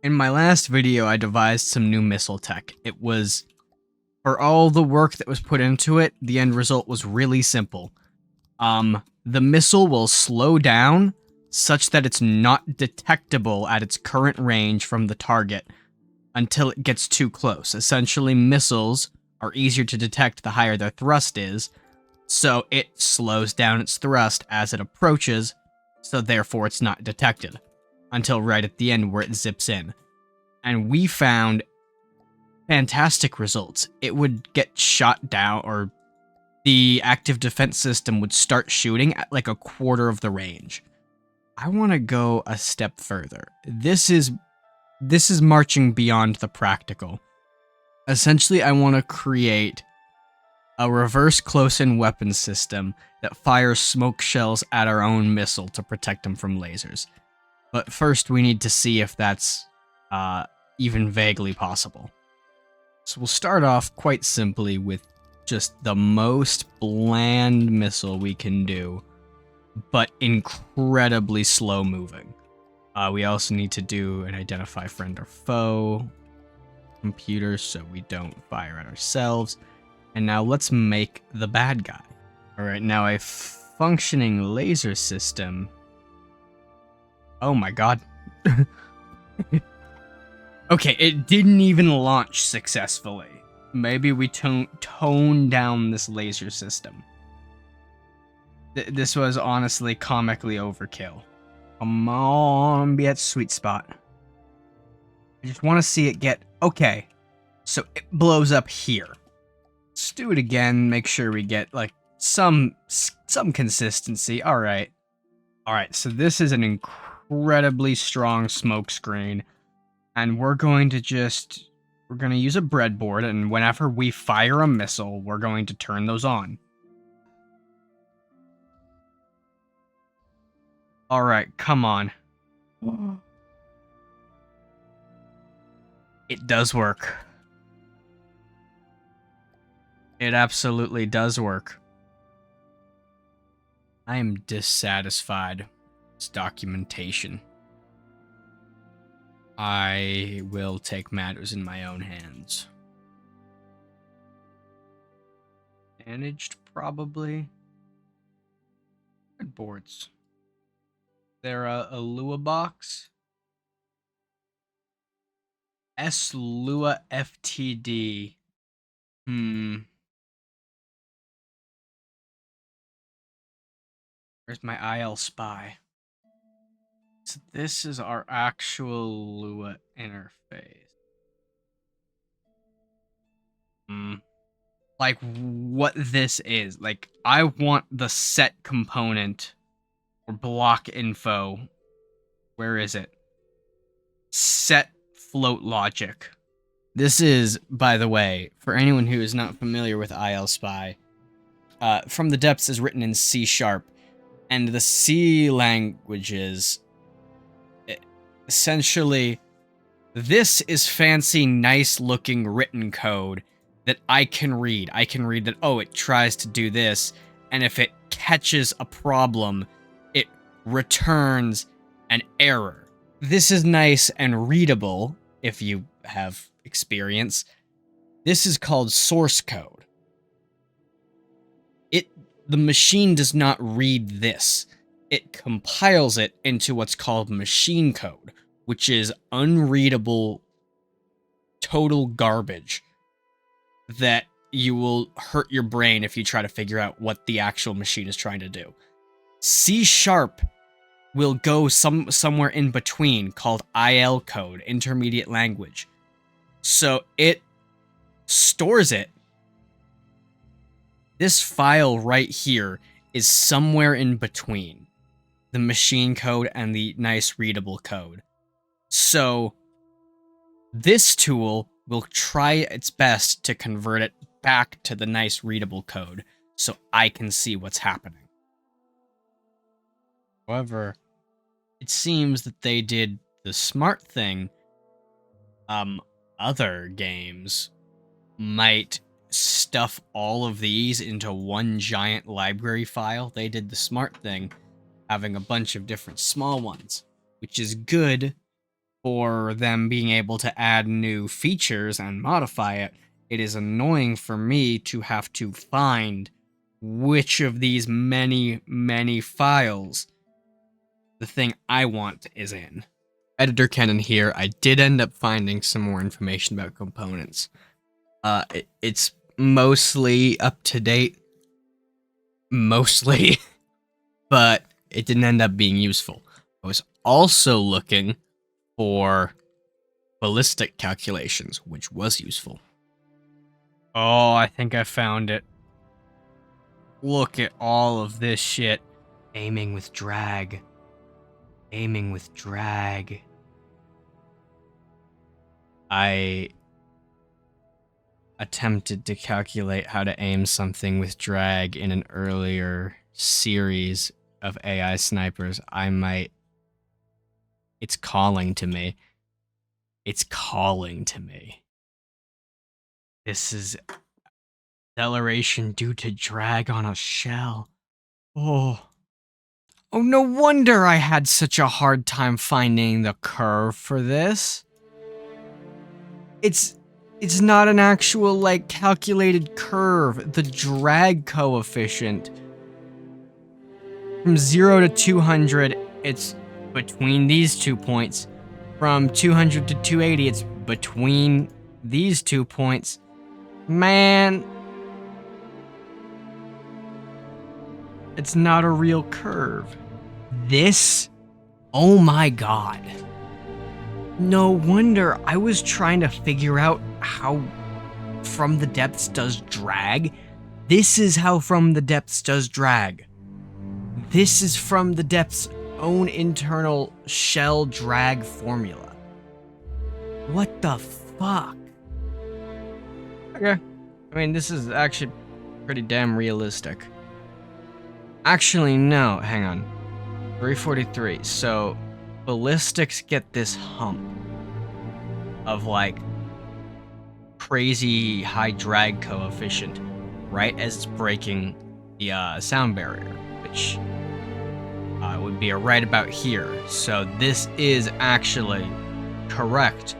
In my last video, I devised some new missile tech. It was, for all the work that was put into it, the end result was really simple. The missile will slow down such that it's not detectable at its current range from the target until it gets too close. Essentially, missiles are easier to detect the higher their thrust is, so it slows down its thrust as it approaches, so therefore it's not detected, until right at the end where it zips in. And we found fantastic results. It would get shot down, or the active defense system would start shooting at like a quarter of the range. I want to go a step further. This is marching beyond the practical. Essentially, I want to create a reverse close-in weapon system that fires smoke shells at our own missile to protect them from lasers. But first, we need to see if that's even vaguely possible. So we'll start off quite simply with just the most bland missile we can do, but incredibly slow moving. We also need to do an identify friend or foe computer so we don't fire at ourselves. And now let's make the bad guy. Alright, now a functioning laser system. Oh my god. Okay, it didn't even launch successfully. Maybe we tone down this laser system. This was honestly comically overkill. Come on, be at sweet spot. I just want to see it get... Okay, so it blows up here. Let's do it again, make sure we get, like, some consistency. Alright. Alright, so this is an incredibly strong smokescreen. And we're going to use a breadboard, and whenever we fire a missile, we're going to turn those on. Alright, come on. It does work. It absolutely does work. I am dissatisfied with this documentation. I will take matters in my own hands. Managed, probably. Breadboards. There a Lua box? S-Lua FTD. Where's my IL spy? So this is our actual Lua interface. Like, what this is. Like, I want the set component or block info. Where is it? Set float logic. This is, by the way, for anyone who is not familiar with IL Spy, From the Depths is written in C#, and the C languages, essentially, this is fancy, nice-looking written code that I can read. I can read that, oh, it tries to do this, and if it catches a problem, it returns an error. This is nice and readable, if you have experience. This is called source code. The machine does not read this. It compiles it into what's called machine code, which is unreadable, total garbage that you will hurt your brain if you try to figure out what the actual machine is trying to do. C# will go somewhere in between, called IL code, intermediate language. So it stores it. This file right here is somewhere in between the machine code and the nice readable code. So this tool will try its best to convert it back to the nice readable code so I can see what's happening. However, it seems that they did the smart thing. Other games might stuff all of these into one giant library file. They did the smart thing, having a bunch of different small ones, which is good, for them being able to add new features and modify it, it is annoying for me to have to find which of these many, many files the thing I want is in. Editor Canon here. I did end up finding some more information about components. It's mostly up to date. Mostly. But it didn't end up being useful. I was also looking for ballistic calculations, which was useful. Oh, I think I found it. Look at all of this shit. Aiming with drag. Aiming with drag. I attempted to calculate how to aim something with drag in an earlier series of AI snipers. It's calling to me. It's calling to me. This is acceleration due to drag on a shell. Oh, no wonder I had such a hard time finding the curve for this. It's not an actual, like, calculated curve. The drag coefficient from 0 to 200, it's between these 2 points. From 200 to 280, it's between these 2 points. Man, it's not a real curve. This? Oh my god. No wonder I was trying to figure out how From the Depths does drag. This is how From the Depths does drag. This is From the Depths' own internal shell drag formula. What the fuck? Okay. I mean, this is actually pretty damn realistic. Actually, no, hang on. 343. So, ballistics get this hump of, like, crazy high drag coefficient right as it's breaking the sound barrier, which would be right about here. So this is actually correct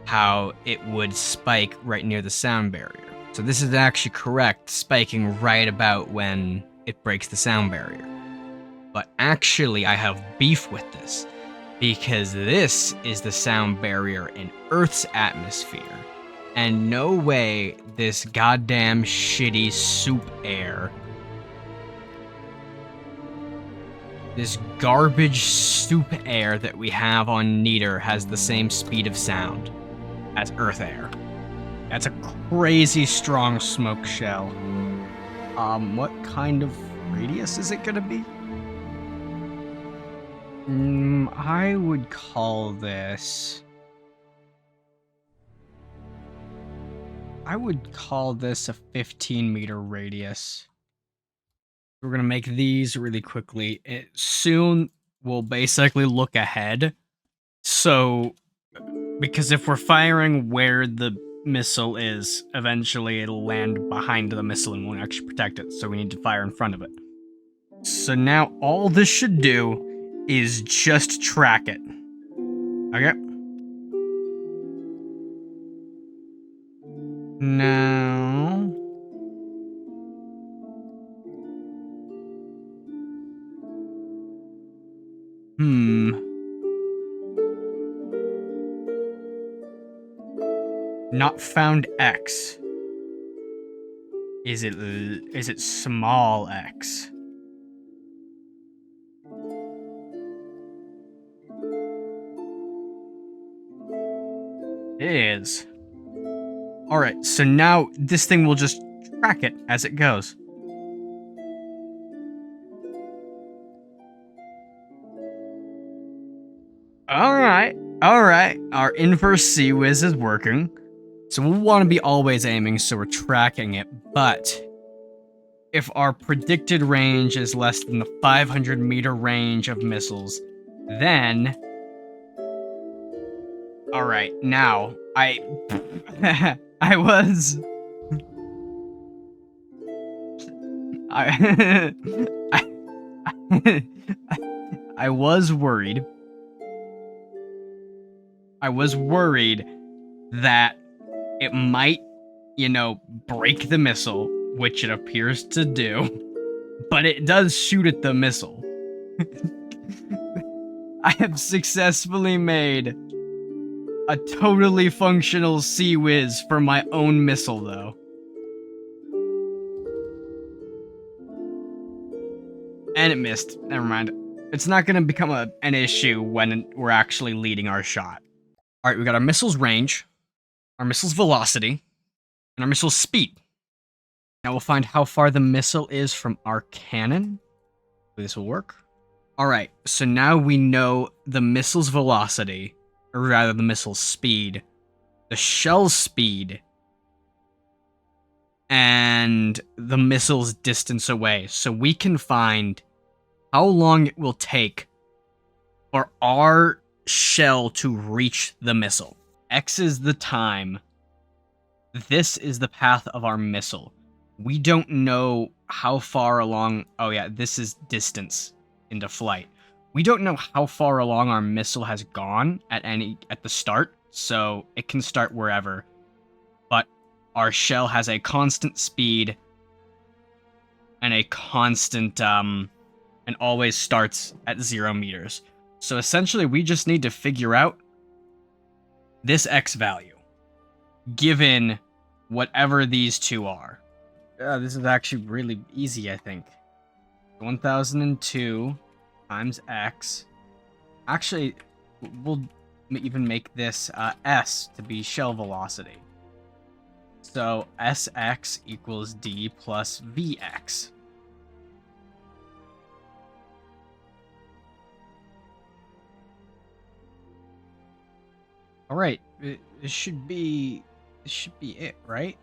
how it would spike right near the sound barrier. So this is actually correct, spiking right about when it breaks the sound barrier. But actually, I have beef with this, because this is the sound barrier in Earth's atmosphere, and no way this goddamn shitty soup air, this garbage soup air that we have on Neater has the same speed of sound as Earth air. That's a crazy strong smoke shell. What kind of radius is it gonna be? I would call this... I would call this a 15-meter radius. We're gonna make these really quickly. Soon, we'll basically look ahead. So, because if we're firing where the missile is, eventually it'll land behind the missile and won't actually protect it, so we need to fire in front of it. So now all this should do is just track it. Okay. Now... Not found X. Is it small x? It is. Alright, so now this thing will just track it as it goes. Alright. Our inverse CIWS is working. So we'll want to be always aiming, so we're tracking it. But if our predicted range is less than the 500 meter range of missiles, then... Alright, now, I was... I was worried I was worried that it might, break the missile, which it appears to do, but it does shoot at the missile. I have successfully made a totally functional CIWS for my own missile, though. And it missed. Never mind. It's not going to become an issue when we're actually leading our shot. All right, we got our missile's range, our missile's velocity, and our missile's speed. Now we'll find how far the missile is from our cannon. This will work. All right, so now we know the missile's velocity, or rather the missile's speed, the shell's speed, and the missile's distance away. So we can find how long it will take for our shell to reach the missile. X is the time. This is the path of our missile. We don't know how far along... Oh yeah, this is distance into flight. We don't know how far along our missile has gone at the start, so it can start wherever. But our shell has a constant speed and a constant and always starts at 0 meters. So essentially we just need to figure out this X value given whatever these two are. This is actually really easy, I think. 1002 times X. Actually, we'll even make this S to be shell velocity. So Sx equals D plus Vx. All right, this should be it, right?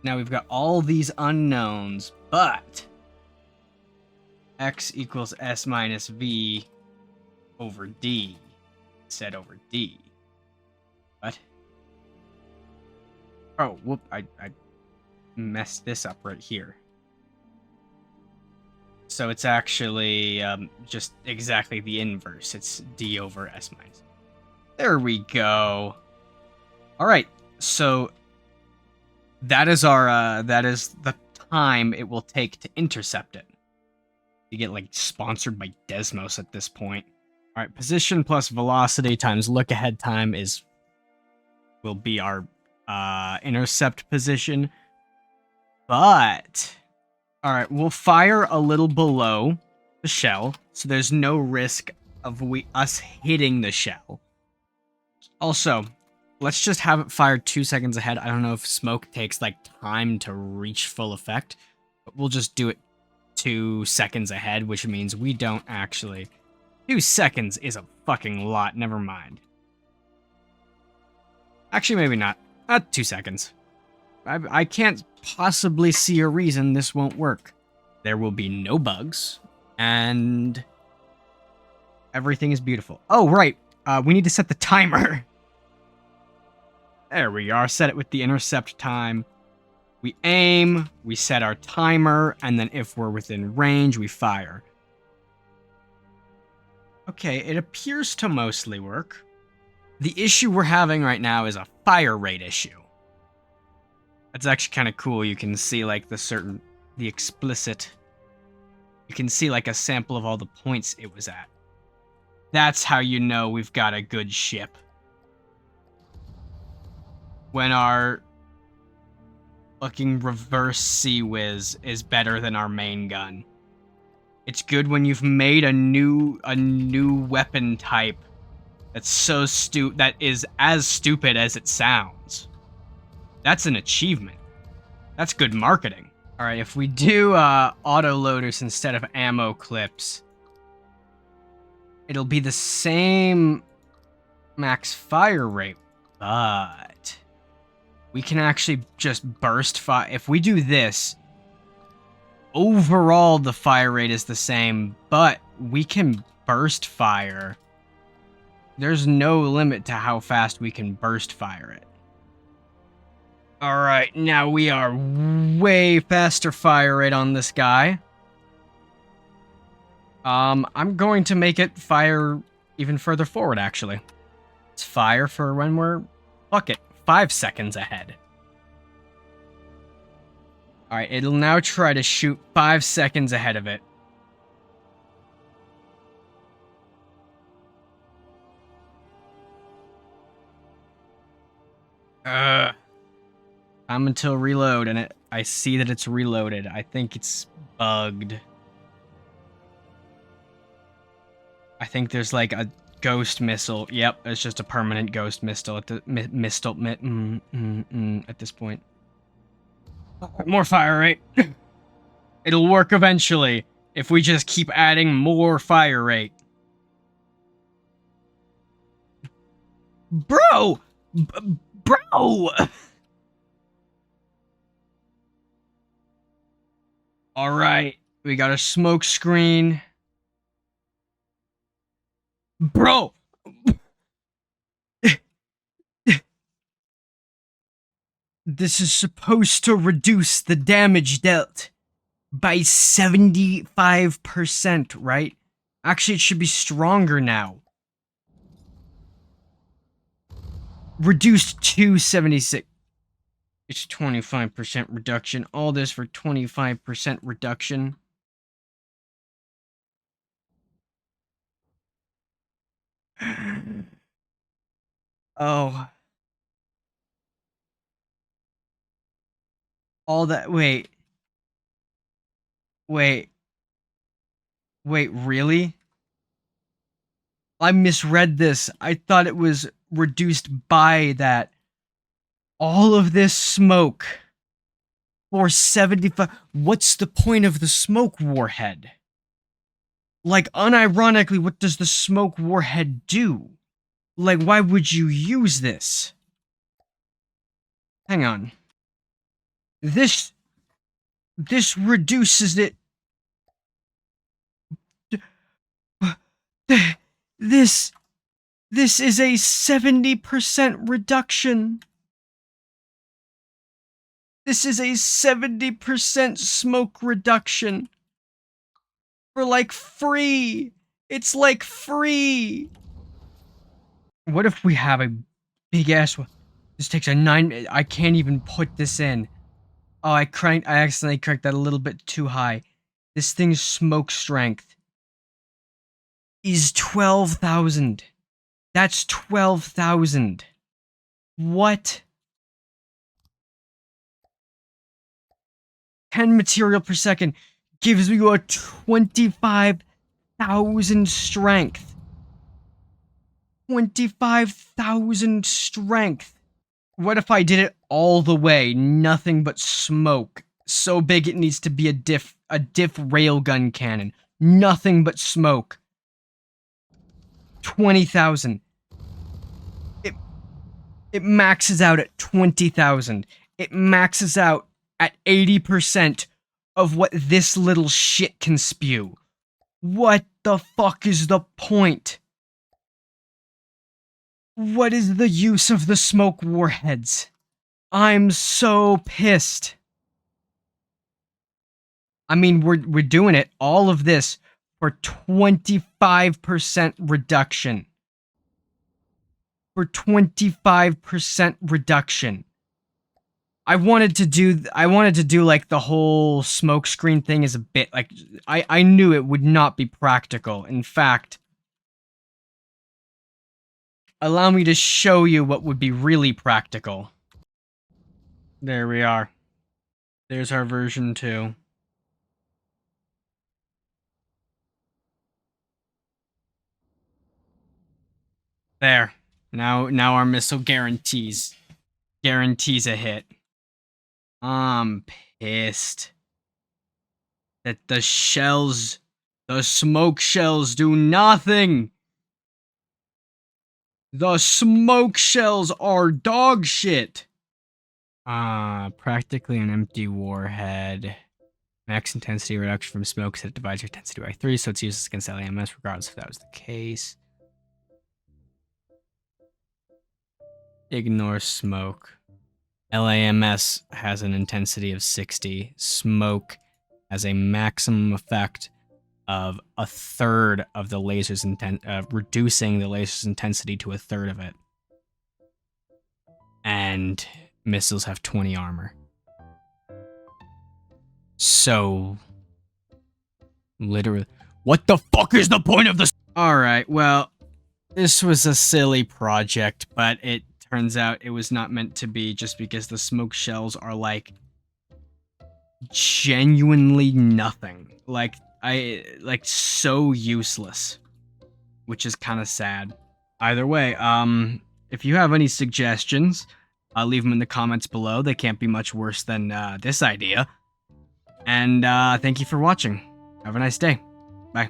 Now we've got all these unknowns, but X equals S minus V over D. Said over D. What? Oh, whoop, I messed this up right here. So it's actually just exactly the inverse. It's D over S minus. There we go. All right, so that is the time it will take to intercept it. You get like sponsored by Desmos at this point. All right, position plus velocity times look ahead time will be our intercept position. But all right, we'll fire a little below the shell, so there's no risk of us hitting the shell. Also, let's just have it fired 2 seconds ahead. I don't know if smoke takes like time to reach full effect, but we'll just do it 2 seconds ahead, which means we don't actually... 2 seconds is a fucking lot, never mind. Actually, maybe not. 2 seconds. I can't possibly see a reason this won't work. There will be no bugs, and everything is beautiful. Oh, right. We need to set the timer. There we are. Set it with the intercept time. We aim, we set our timer, and then if we're within range, we fire. Okay, it appears to mostly work. The issue we're having right now is a fire rate issue. That's actually kind of cool. You can see like the explicit... You can see like a sample of all the points it was at. That's how you know we've got a good ship. When our fucking reverse CIWS is better than our main gun. It's good when you've made a new weapon type that's that is as stupid as it sounds. That's an achievement. That's good marketing. All right, if we do auto loaders instead of ammo clips, it'll be the same max fire rate, but we can actually just burst fire. If we do this, overall the fire rate is the same, but we can burst fire. There's no limit to how fast we can burst fire it. All right, now we are way faster fire rate on this guy. I'm going to make it fire even further forward, actually. It's fire for when we're, fuck it, 5 seconds ahead. Alright, it'll now try to shoot 5 seconds ahead of it. Time until reload, and I see that it's reloaded. I think it's bugged. I think there's like a ghost missile. Yep, it's just a permanent ghost missile at the at this point. More fire rate. It'll work eventually if we just keep adding more fire rate. Bro! Bro! Alright, we got a smoke screen. Bro! This is supposed to reduce the damage dealt by 75%, right? Actually, it should be stronger now. Reduced to 76. It's 25% reduction. All this for 25% reduction. Oh. All that, wait. Wait, really? I misread this. I thought it was reduced by that. All of this smoke for 75. What's the point of the smoke warhead? Like, unironically, what does the smoke warhead do? Like, why would you use this? Hang on. This reduces it. This is a 70% reduction. This is a 70% smoke reduction. For like free. It's like free. What if we have a big ass one? This takes a 9. I can't even put this in. Oh, I accidentally cranked that a little bit too high. This thing's smoke strength is 12,000. That's 12,000. What? 10 material per second gives you a 25,000 strength. 25,000 strength. What if I did it all the way? Nothing but smoke. So big it needs to be a diff railgun cannon. Nothing but smoke. 20,000. It maxes out at 20,000. It maxes out at 80% of what this little shit can spew. What the fuck is the point? What is the use of the smoke warheads? I'm so pissed. I mean, we're doing it, all of this, for 25% reduction. For 25% reduction. I wanted to do like the whole smokescreen thing as a bit, like, I knew it would not be practical. In fact, allow me to show you what would be really practical. There we are. There's our version 2. There. Now our missile guarantees a hit. I'm pissed that the smoke shells do nothing. The smoke shells are dog shit. Practically an empty warhead. Max intensity reduction from smoke set divides your intensity by 3, so it's useless against LAMS regardless if that was the case. Ignore smoke. LAMS has an intensity of 60. Smoke has a maximum effect of a third of the laser's reducing the laser's intensity to a third of it. and missiles have 20 armor. So, literally, what the fuck is the point of this? Alright, well, this was a silly project, but it turns out it was not meant to be just because the smoke shells are like genuinely nothing. Like so useless, which is kind of sad. Either way, if you have any suggestions, leave them in the comments below. They can't be much worse than this idea. And thank you for watching. Have a nice day. Bye.